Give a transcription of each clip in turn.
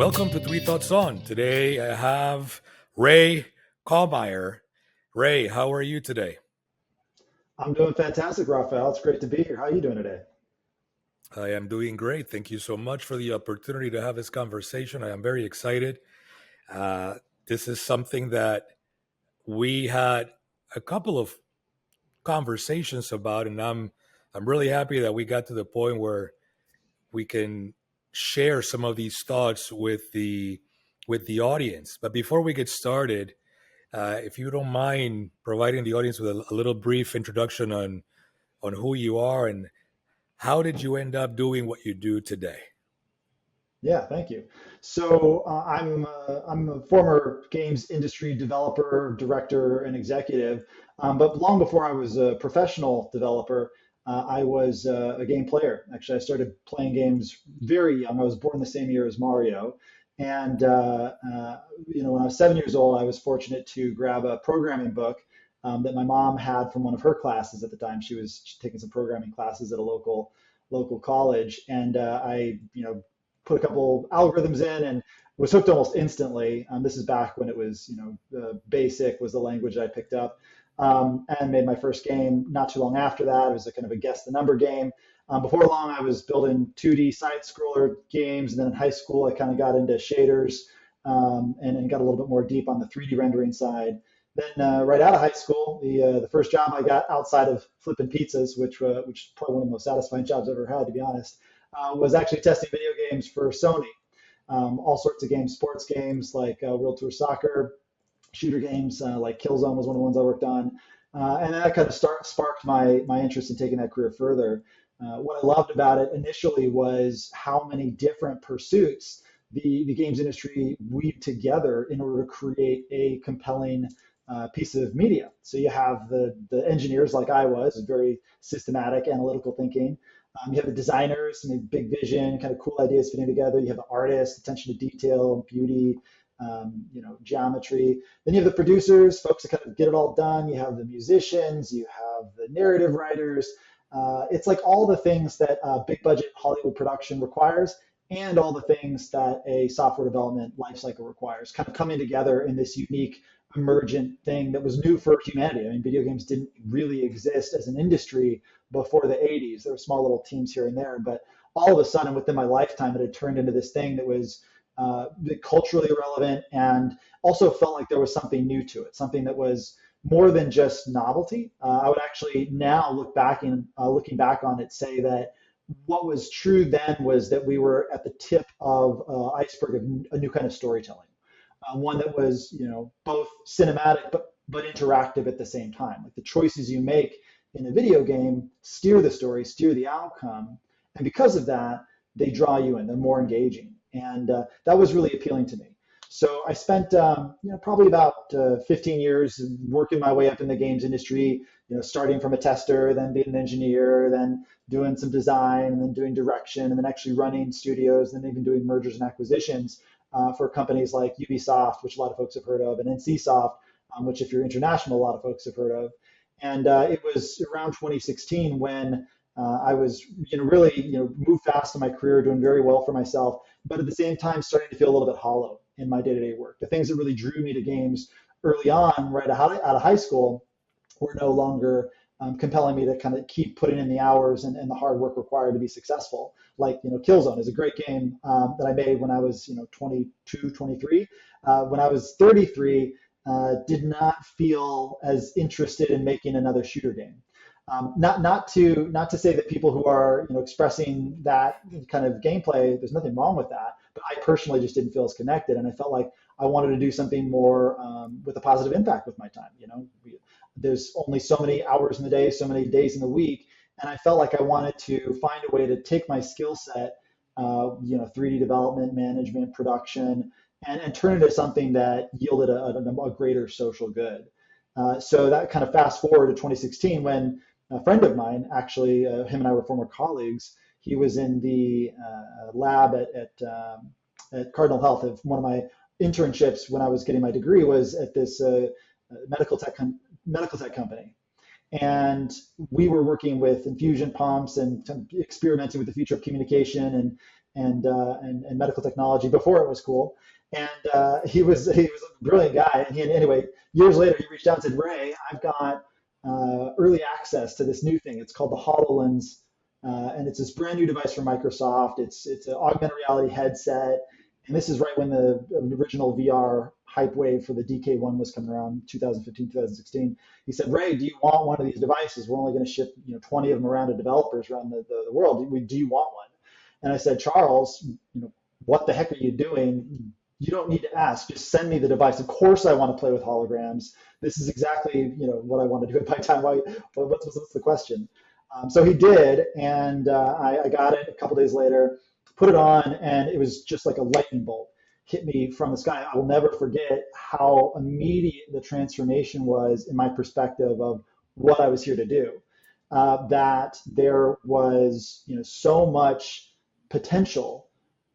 Welcome to Three Thoughts On. Today I have Ray KallMeyer. Ray, how are you today? I'm doing fantastic, Rafael. It's great to be here. How are you doing today? I am doing great. Thank you so much for the opportunity to have this conversation. I am very excited. Uh, this is something that we had a couple of conversations about, and I'm really happy that we got to the point where we can share some of these thoughts with the audience. But before we get started, if you don't mind providing the audience with a little brief introduction on who you are and how did you end up doing what you do today? Yeah, thank you. I'm a former games industry developer, director, and executive. But long before I was a professional developer, I was a game player. Actually, I started playing games very young. I was born the same year as Mario, and when I was 7 years old, I was fortunate to grab a programming book that my mom had from one of her classes at the time. She was taking some programming classes at a local college, and I put a couple algorithms in and was hooked almost instantly. This is back when it was, BASIC was the language I picked up, and made my first game not too long after that. It was a kind of a guess the number game. Before long, I was building 2D side scroller games, and then in high school, I kind of got into shaders and got a little bit more deep on the 3D rendering side. Then right out of high school, the first job I got outside of flipping pizzas, which is probably one of the most satisfying jobs I've ever had, to be honest, was actually testing video games for Sony. All sorts of games, sports games like World Tour Soccer, shooter games like Killzone was one of the ones I worked on. And that kind of sparked my interest in taking that career further. What I loved about it initially was how many different pursuits the games industry weaved together in order to create a compelling piece of media. So you have the engineers like I was, very systematic, analytical thinking. You have the designers, big vision, kind of cool ideas fitting together. You have the artists, attention to detail, beauty, geometry. Then you have the producers, folks that kind of get it all done. You have the musicians, you have the narrative writers. It's like all the things that a big budget Hollywood production requires and all the things that a software development lifecycle requires, kind of coming together in this unique emergent thing that was new for humanity. I mean, video games didn't really exist as an industry before the 80s. There were small little teams here and there, but all of a sudden within my lifetime, it had turned into this thing that was culturally relevant and also felt like there was something new to it, something that was more than just novelty. I would actually now looking back on it, say that what was true then was that we were at the tip of iceberg of a new kind of storytelling, one that was, both cinematic but interactive at the same time. Like the choices you make in a video game steer the story, steer the outcome, and because of that, they draw you in. They're more engaging, and that was really appealing to me. So I spent, probably about 15 years working my way up in the games industry. Starting from a tester, then being an engineer, then doing some design, and then doing direction, and then actually running studios, and then even doing mergers and acquisitions for companies like Ubisoft, which a lot of folks have heard of, and NCSoft, which if you're international, a lot of folks have heard of. And it was around 2016 when I was, really, moved fast in my career, doing very well for myself, but at the same time starting to feel a little bit hollow in my day-to-day work. The things that really drew me to games early on, right out of high school, were no longer compelling me to kind of keep putting in the hours and the hard work required to be successful. Like, Killzone is a great game that I made when I was, 22, 23. When I was 33, did not feel as interested in making another shooter game. Not to say that people who are expressing that kind of gameplay, there's nothing wrong with that, but I personally just didn't feel as connected, and I felt like I wanted to do something more with a positive impact with my time. There's only so many hours in the day, so many days in the week, and I felt like I wanted to find a way to take my skill set, 3D development, management, production, and turn it into something that yielded a greater social good. So that kind of fast forward to 2016 when a friend of mine, actually, him and I were former colleagues. He was in the lab at Cardinal Health. One of my internships when I was getting my degree was at this medical tech company. And we were working with infusion pumps and experimenting with the future of communication. and medical technology before it was cool. And he was a brilliant guy. And anyway, years later, he reached out and said, Ray, I've got early access to this new thing. It's called the HoloLens, and it's this brand new device from Microsoft. It's an augmented reality headset, and this is right when the original VR hype wave for the DK1 was coming around, 2015, 2016. He said, Ray, do you want one of these devices? We're only going to ship 20 of them around to developers around the world. Do you want one? And I said, Charles, what the heck are you doing? You don't need to ask. Just send me the device. Of course, I want to play with holograms. This is exactly what I want to do at my time. What's the question? So he did, and I got it a couple days later, put it on, and it was just like a lightning bolt hit me from the sky. I will never forget how immediate the transformation was in my perspective of what I was here to do. That there was so much potential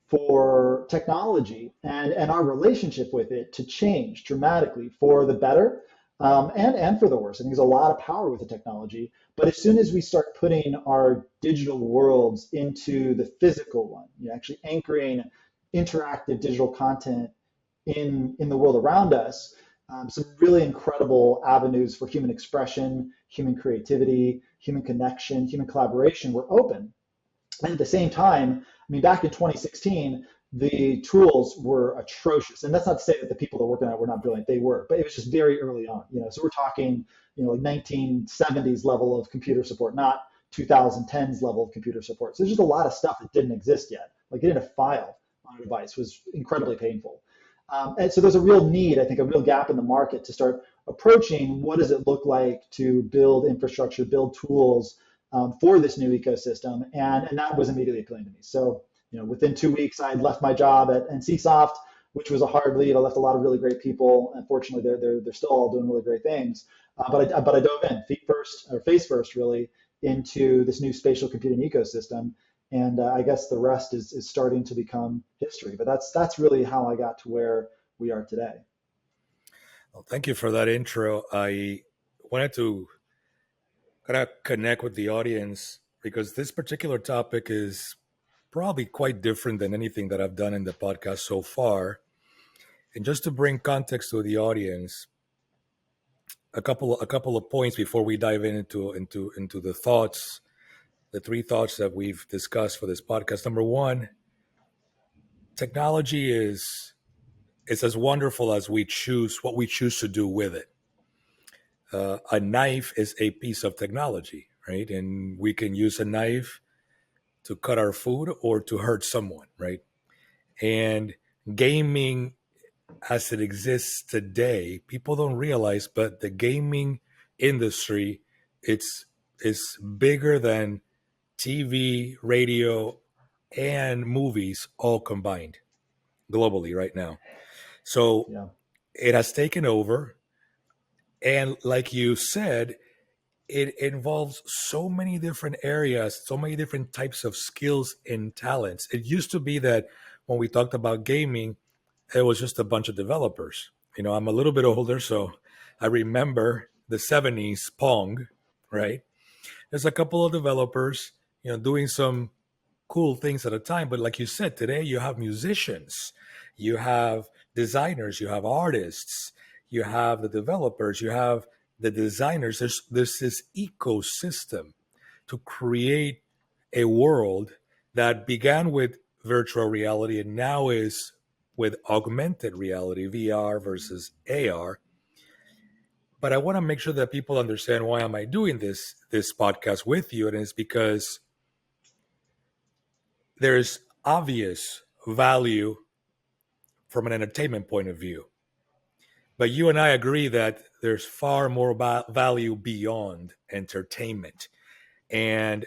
for technology and our relationship with it to change dramatically for the better, and for the worse. I think there's a lot of power with the technology, but as soon as we start putting our digital worlds into the physical one, actually anchoring interactive digital content in the world around us, some really incredible avenues for human expression, human creativity, human connection, human collaboration were open. And at the same time, I mean, back in 2016, the tools were atrocious. And that's not to say that the people that were working on it were not brilliant. They were, but it was just very early on. So we're talking, like 1970s level of computer support, not 2010s level of computer support. So there's just a lot of stuff that didn't exist yet. Like getting a file on a device was incredibly painful. And so there's a real need, I think, a real gap in the market to start approaching what does it look like to build infrastructure, build tools for this new ecosystem, and that was immediately appealing to me. So, within 2 weeks, I had left my job at NCSoft, which was a hard leave. I left a lot of really great people. Unfortunately, they're still all doing really great things. But I dove in face first, really, into this new spatial computing ecosystem, and I guess the rest is starting to become history. But that's really how I got to where we are today. Well, thank you for that intro. I wanted to kind of connect with the audience because this particular topic is probably quite different than anything that I've done in the podcast so far. And just to bring context to the audience, a couple of points before we dive into the thoughts, the three thoughts that we've discussed for this podcast. Number one, technology is as wonderful as what we choose to do with it. A knife is a piece of technology, right? And we can use a knife to cut our food or to hurt someone, right? And gaming as it exists today, people don't realize, but the gaming industry, it's is bigger than TV, radio, and movies all combined globally right now. So Yeah. it has taken over. And like you said, it involves so many different areas, so many different types of skills and talents. It used to be that when we talked about gaming, it was just a bunch of developers. I'm a little bit older, so I remember the 70s Pong, right? There's a couple of developers, doing some cool things at a time. But like you said, today you have musicians, you have designers, you have artists, you have the developers, you have the designers. There's this ecosystem to create a world that began with virtual reality and now is with augmented reality, VR versus AR. But I want to make sure that people understand why am I doing this podcast with you, and it's because there's obvious value from an entertainment point of view. But you and I agree that there's far more value beyond entertainment. And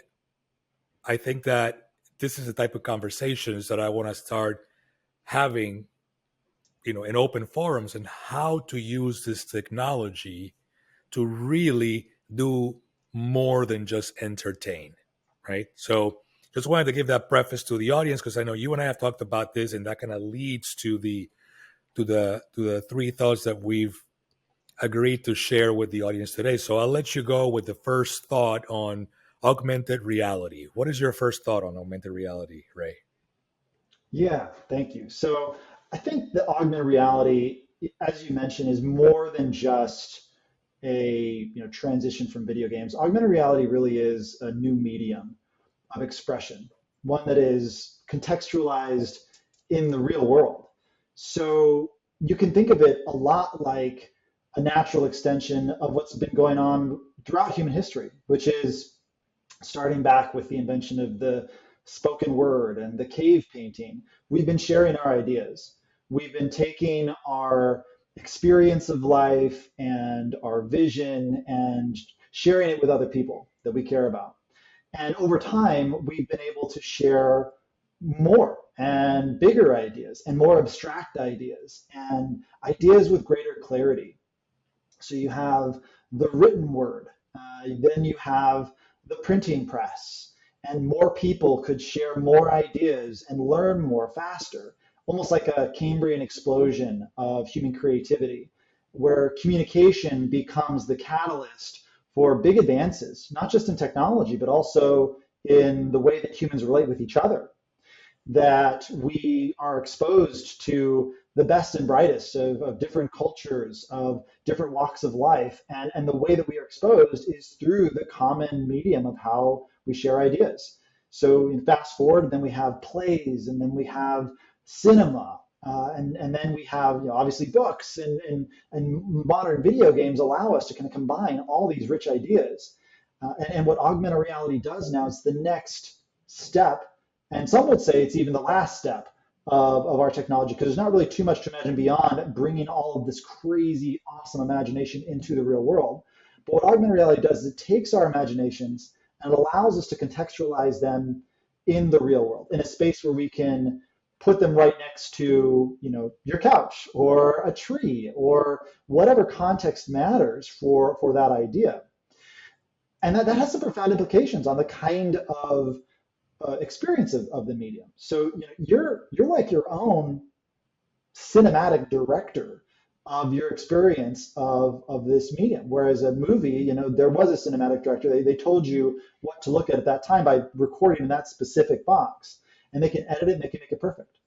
I think that this is the type of conversations that I want to start having, in open forums, and how to use this technology to really do more than just entertain, right? So just wanted to give that preface to the audience because I know you and I have talked about this, and that kind of leads to the three thoughts that we've agreed to share with the audience today. So I'll let you go with the first thought on augmented reality. What is your first thought on augmented reality, Ray? Yeah, thank you. So I think the augmented reality, as you mentioned, is more than just a transition from video games. Augmented reality really is a new medium of expression, one that is contextualized in the real world. So you can think of it a lot like a natural extension of what's been going on throughout human history, which is starting back with the invention of the spoken word and the cave painting. We've been sharing our ideas. We've been taking our experience of life and our vision and sharing it with other people that we care about. And over time, we've been able to share more and bigger ideas and more abstract ideas and ideas with greater clarity. So you have the written word, then you have the printing press, and more people could share more ideas and learn more faster, almost like a Cambrian explosion of human creativity, where communication becomes the catalyst for big advances, not just in technology, but also in the way that humans relate with each other, that we are exposed to the best and brightest of different cultures, of different walks of life. And the way that we are exposed is through the common medium of how we share ideas. So in fast forward, then we have plays, and then we have cinema, and then we have obviously books, and modern video games allow us to kind of combine all these rich ideas. And what augmented reality does now is the next step, and some would say it's even the last step of our technology, because there's not really too much to imagine beyond bringing all of this crazy, awesome imagination into the real world. But what augmented reality does is it takes our imaginations and it allows us to contextualize them in the real world, in a space where we can put them right next to your couch or a tree or whatever context matters for that idea. And that has some profound implications on the kind of experience of the medium. So you're like your own cinematic director of your experience of this medium. Whereas a movie, there was a cinematic director. They told you what to look at that time by recording in that specific box, and they can edit it and they can make it perfect.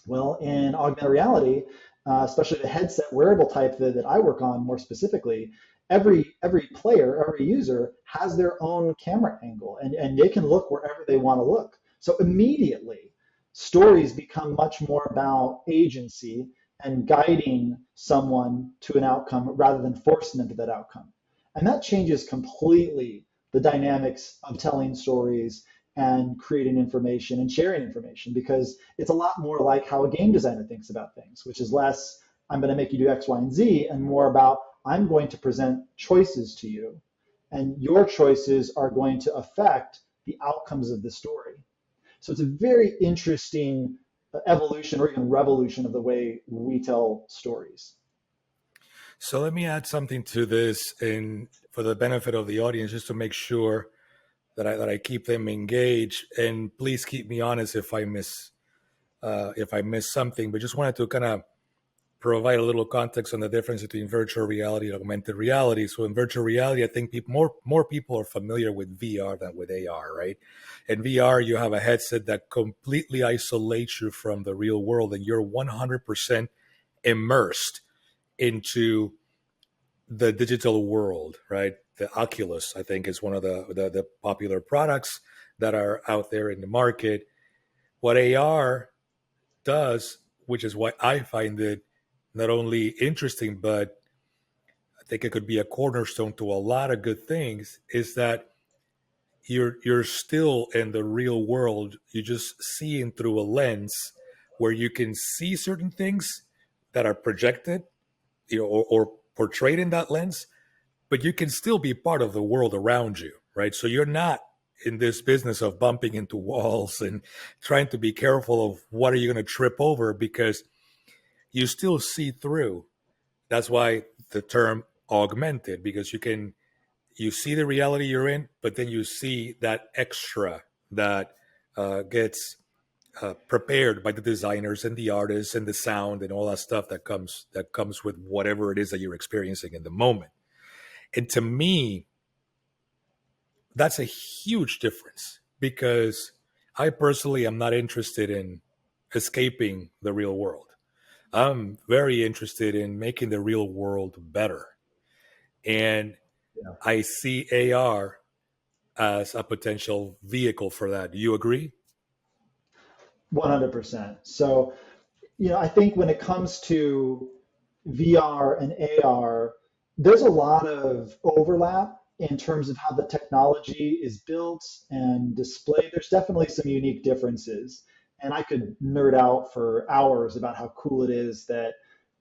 Well, in augmented reality, especially the headset wearable type that I work on more specifically, every player, every user has their own camera angle, and they can look wherever they want to look. So immediately, stories become much more about agency and guiding someone to an outcome rather than forcing them to that outcome. And that changes completely the dynamics of telling stories and creating information and sharing information, because it's a lot more like how a game designer thinks about things, which is less, I'm going to make you do X, Y, and Z, and more about, I'm going to present choices to you, and your choices are going to affect the outcomes of the story. So it's a very interesting evolution or even revolution of the way we tell stories. So let me add something to this, and for the benefit of the audience, just to make sure that I keep them engaged. And please keep me honest if I miss something. But just wanted to kind of provide a little context on the difference between virtual reality and augmented reality. So in virtual reality, I think more people are familiar with VR than with AR, right? In VR, you have a headset that completely isolates you from the real world, and you're 100% immersed into the digital world, right? The Oculus, I think, is one of the popular products that are out there in the market. What AR does, which is why I find it not only interesting, but I think it could be a cornerstone to a lot of good things, is that you're still in the real world. You're just seeing through a lens where you can see certain things that are projected, or portrayed in that lens, but you can still be part of the world around you, right? So you're not in this business of bumping into walls and trying to be careful of what are you going to trip over, because you still see through. That's why the term augmented, because you see the reality you're in, but then you see that extra that gets prepared by the designers and the artists and the sound and all that stuff that comes with whatever it is that you're experiencing in the moment. And to me, that's a huge difference, because I personally am not interested in escaping the real world. I'm very interested in making the real world better. And Yeah. I see AR as a potential vehicle for that. Do you agree? 100%. So, I think when it comes to VR and AR, there's a lot of overlap in terms of how the technology is built and displayed. There's definitely some unique differences. And I could nerd out for hours about how cool it is that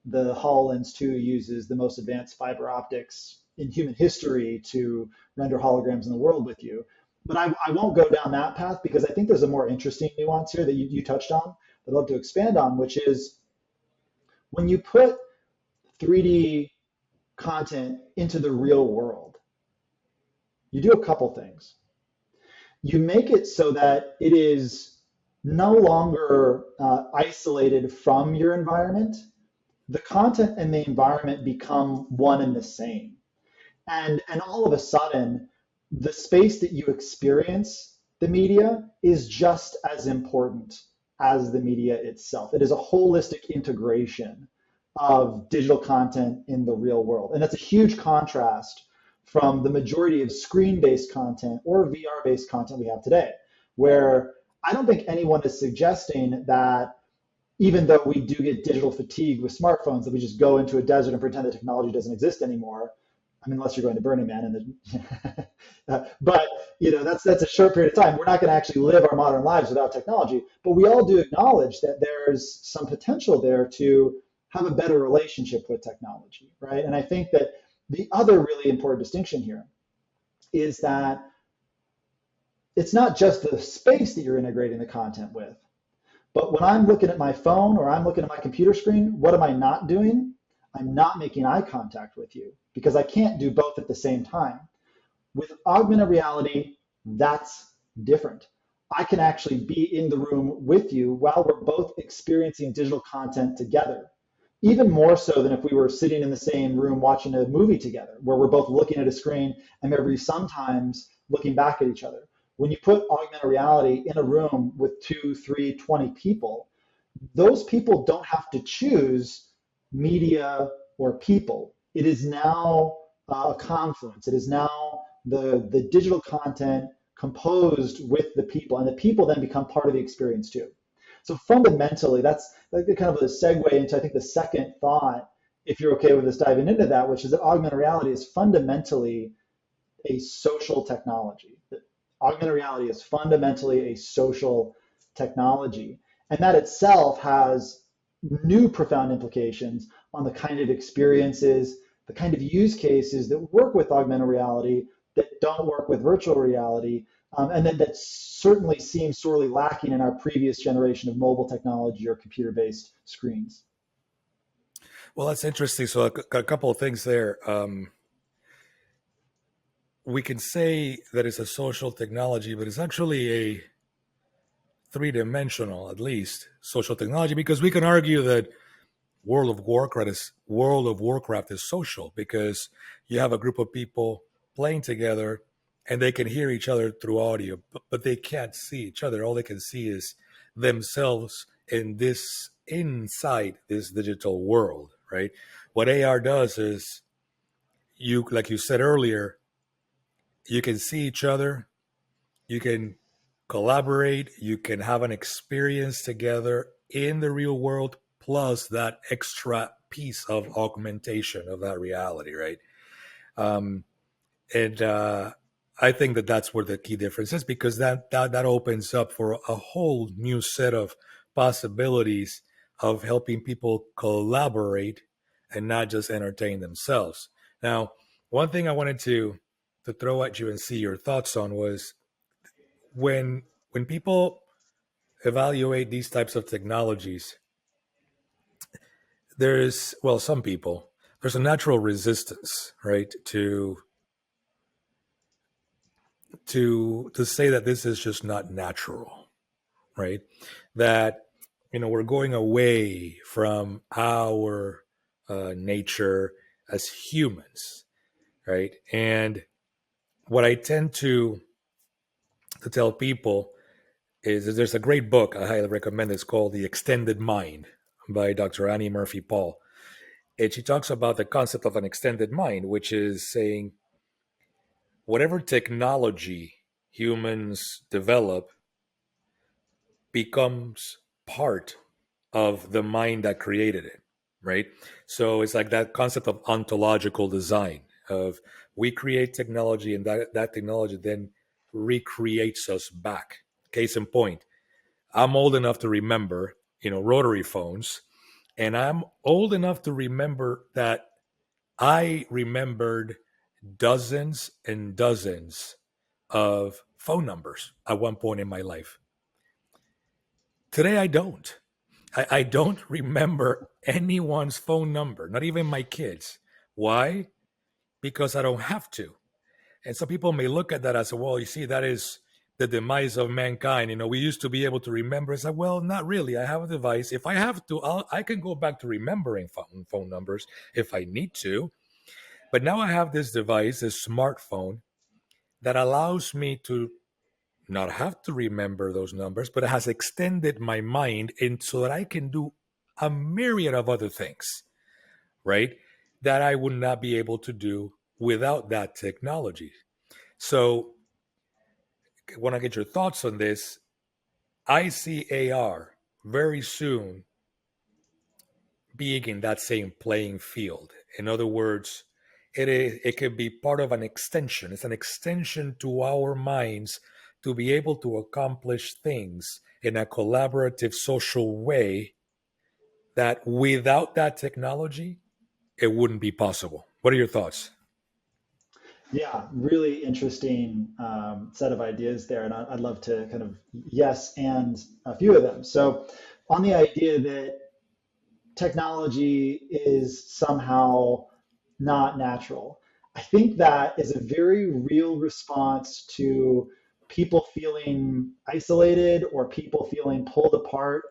the HoloLens 2 uses the most advanced fiber optics in human history to render holograms in the world with you. But I won't go down that path because I think there's a more interesting nuance here that you touched on that I'd love to expand on, which is when you put 3D content into the real world, you do a couple things. You make it so that it is no longer isolated from your environment. The content and the environment become one and the same. And all of a sudden, the space that you experience the media is just as important as the media itself. It is a holistic integration of digital content in the real world. And that's a huge contrast from the majority of screen-based content or VR-based content we have today, where I don't think anyone is suggesting that even though we do get digital fatigue with smartphones, that we just go into a desert and pretend the technology doesn't exist anymore. I mean, unless you're going to Burning Man, but that's a short period of time. We're not going to actually live our modern lives without technology. But we all do acknowledge that there's some potential there to have a better relationship with technology, right? And I think that the other really important distinction here is that it's not just the space that you're integrating the content with, but when I'm looking at my phone or I'm looking at my computer screen, what am I not doing? I'm not making eye contact with you because I can't do both at the same time. With augmented reality, that's different. I can actually be in the room with you while we're both experiencing digital content together. Even more so than if we were sitting in the same room watching a movie together, where we're both looking at a screen and maybe sometimes looking back at each other. When you put augmented reality in a room with 2, 3, 20 people, those people don't have to choose media or people. It is now a confluence. It is now the digital content composed with the people, and the people then become part of the experience too. So fundamentally, that's like kind of a segue into, I think, the second thought, if you're okay with us diving into that, which is that augmented reality is fundamentally a social technology. That augmented reality is fundamentally a social technology. And that itself has new profound implications on the kind of experiences, the kind of use cases that work with augmented reality that don't work with virtual reality, and then that certainly seems sorely lacking in our previous generation of mobile technology or computer-based screens. Well, that's interesting. So, a couple of things there. We can say that it's a social technology, but it's actually a three-dimensional, at least, social technology, because we can argue that World of Warcraft is social because you have a group of people playing together and they can hear each other through audio, but they can't see each other. All they can see is themselves inside this digital world, right? What AR does is like you said earlier, you can see each other, you can collaborate, you can have an experience together in the real world, plus that extra piece of augmentation of that reality, right? Um, and I think that that's where the key difference is because that opens up for a whole new set of possibilities of helping people collaborate and not just entertain themselves. Now, one thing I wanted to throw at you and see your thoughts on was when people evaluate these types of technologies, there's, well, some people, there's a natural resistance, right, to say that this is just not natural, right? That we're going away from our nature as humans, right? And what I tend to tell people is there's a great book I highly recommend. It's called The Extended Mind by Dr. Annie Murphy Paul. And she talks about the concept of an extended mind, which is saying whatever technology humans develop becomes part of the mind that created it, right? So it's like that concept of ontological design of we create technology and that technology then recreates us back. Case in point, I'm old enough to remember, rotary phones, and I'm old enough to remember that I remembered dozens and dozens of phone numbers at one point in my life. Today, I don't. I don't remember anyone's phone number, not even my kids. Why? Because I don't have to. And some people may look at that as, well, you see, that is the demise of mankind. We used to be able to remember. It's like, well, not really. I have a device. If I have to, I can go back to remembering phone numbers if I need to. But now I have this device, this smartphone, that allows me to not have to remember those numbers, but it has extended my mind and so that I can do a myriad of other things, right? That I would not be able to do without that technology. So I want to get your thoughts on this. I see AR very soon being in that same playing field. In other words, it could be part of an extension. It's an extension to our minds to be able to accomplish things in a collaborative social way that without that technology, it wouldn't be possible. What are your thoughts? Yeah, really interesting set of ideas there, and I'd love to kind of yes and a few of them. So, on the idea that technology is somehow not natural, I think that is a very real response to people feeling isolated or people feeling pulled apart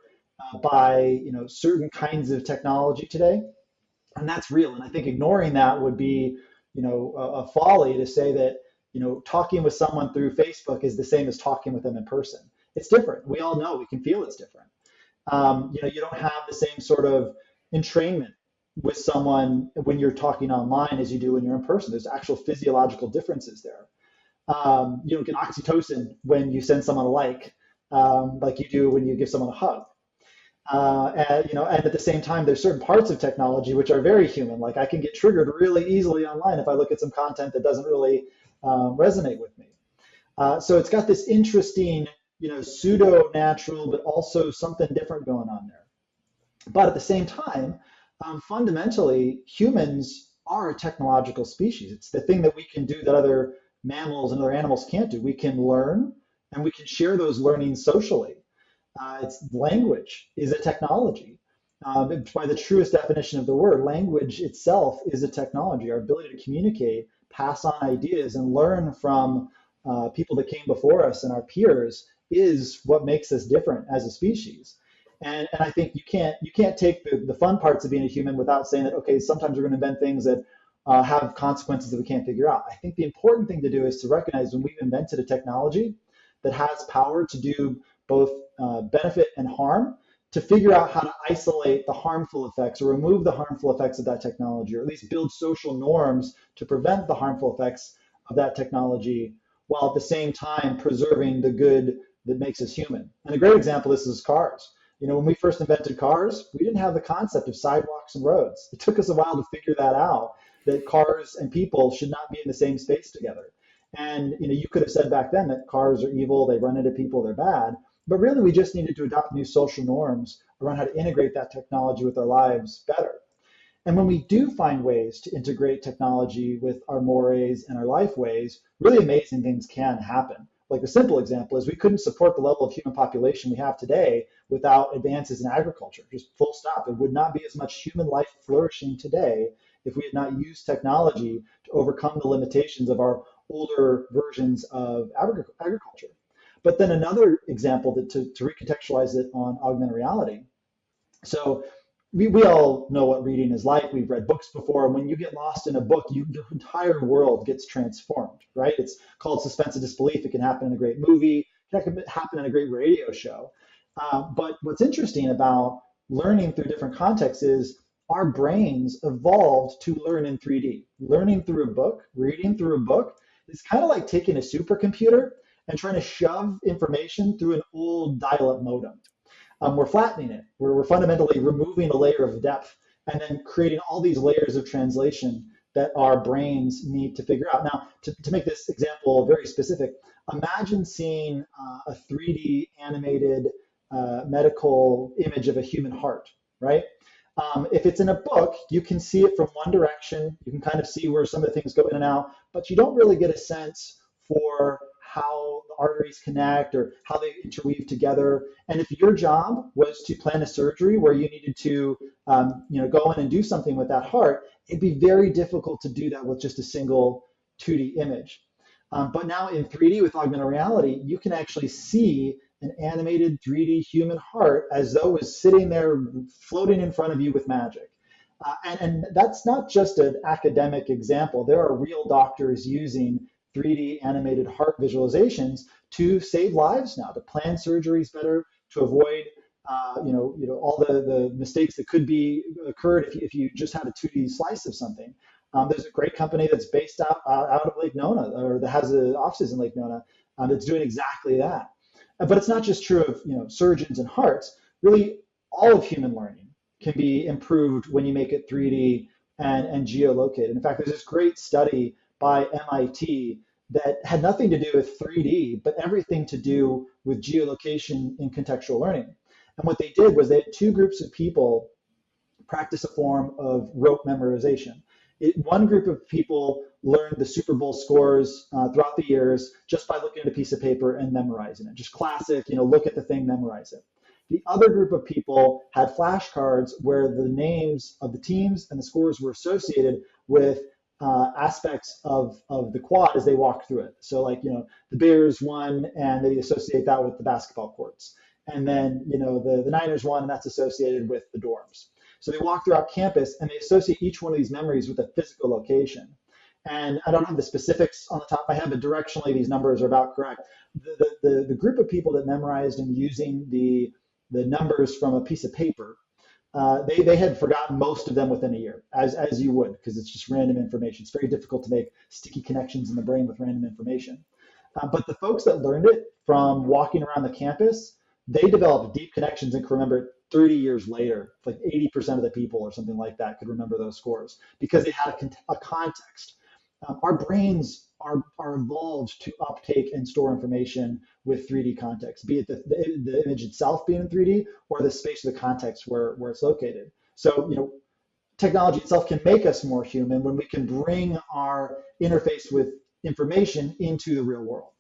by certain kinds of technology today, and that's real. And I think ignoring that would be, a folly to say that, talking with someone through Facebook is the same as talking with them in person. It's different. We all know, we can feel it's different. You don't have the same sort of entrainment with someone when you're talking online as you do when you're in person. There's actual physiological differences there. You don't get oxytocin when you send someone a like you do when you give someone a hug. And at the same time, there's certain parts of technology which are very human. Like I can get triggered really easily online if I look at some content that doesn't really resonate with me. So it's got this interesting, pseudo natural, but also something different going on there. But at the same time, fundamentally, humans are a technological species. It's the thing that we can do that other mammals and other animals can't do. We can learn and we can share those learnings socially. It's language is a technology. By the truest definition of the word, language itself is a technology. Our ability to communicate, pass on ideas, and learn from people that came before us and our peers is what makes us different as a species. And I think you can't take the fun parts of being a human without saying that, okay, sometimes we're going to invent things that have consequences that we can't figure out. I think the important thing to do is to recognize when we've invented a technology that has power to do both benefit and harm, to figure out how to isolate the harmful effects or remove the harmful effects of that technology, or at least build social norms to prevent the harmful effects of that technology, while at the same time preserving the good that makes us human. And a great example of this is cars. When we first invented cars, we didn't have the concept of sidewalks and roads. It took us a while to figure that out, that cars and people should not be in the same space together. And you could have said back then that cars are evil, they run into people, they're bad. But really, we just needed to adopt new social norms around how to integrate that technology with our lives better. And when we do find ways to integrate technology with our mores and our life ways, really amazing things can happen. Like a simple example is we couldn't support the level of human population we have today without advances in agriculture, just full stop. There would not be as much human life flourishing today if we had not used technology to overcome the limitations of our older versions of agriculture. But then another example to recontextualize it on augmented reality. So we all know what reading is like. We've read books before. And when you get lost in a book, your entire world gets transformed, right? It's called suspense of disbelief. It can happen in a great movie. That could happen in a great radio show. But what's interesting about learning through different contexts is our brains evolved to learn in 3D. Learning through a book, reading through a book, is kind of like taking a supercomputer and trying to shove information through an old dial-up modem. We're flattening it. We're fundamentally removing a layer of depth and then creating all these layers of translation that our brains need to figure out. Now, to make this example very specific, imagine seeing a 3D animated medical image of a human heart, right? If it's in a book, you can see it from one direction. You can kind of see where some of the things go in and out, but you don't really get a sense for how the arteries connect or how they interweave together. And if your job was to plan a surgery where you needed to, go in and do something with that heart, it'd be very difficult to do that with just a single 2D image. But now in 3D with augmented reality, you can actually see an animated 3D human heart as though it was sitting there floating in front of you with magic. And that's not just an academic example. There are real doctors using 3D animated heart visualizations to save lives now, to plan surgeries better, to avoid all the mistakes that could be occurred if you just had a 2D slice of something. There's a great company that's based out of Lake Nona, or that has offices in Lake Nona, that's doing exactly that. But it's not just true of surgeons and hearts. Really, all of human learning can be improved when you make it 3D and geolocated. In fact, there's this great study by MIT that had nothing to do with 3D, but everything to do with geolocation in contextual learning. And what they did was they had two groups of people practice a form of rote memorization. One group of people learned the Super Bowl scores throughout the years just by looking at a piece of paper and memorizing it. Just classic, look at the thing, memorize it. The other group of people had flashcards where the names of the teams and the scores were associated with aspects of the quad as they walked through it. So like, the Bears won and they associate that with the basketball courts. And then, the Niners won and that's associated with the dorms. So they walk throughout campus and they associate each one of these memories with a physical location. And I don't have the specifics on the top of my head, but directionally these numbers are about correct. The group of people that memorized and using the numbers from a piece of paper, they had forgotten most of them within a year, as you would, because it's just random information. It's very difficult to make sticky connections in the brain with random information. But the folks that learned it from walking around the campus, they developed deep connections and could remember it 30 years later. Like 80% of the people or something like that could remember those scores because they had a context. Our brains are evolved to uptake and store information with 3D context, be it the image itself being in 3D or the space of the context where it's located. So, technology itself can make us more human when we can bring our interface with information into the real world.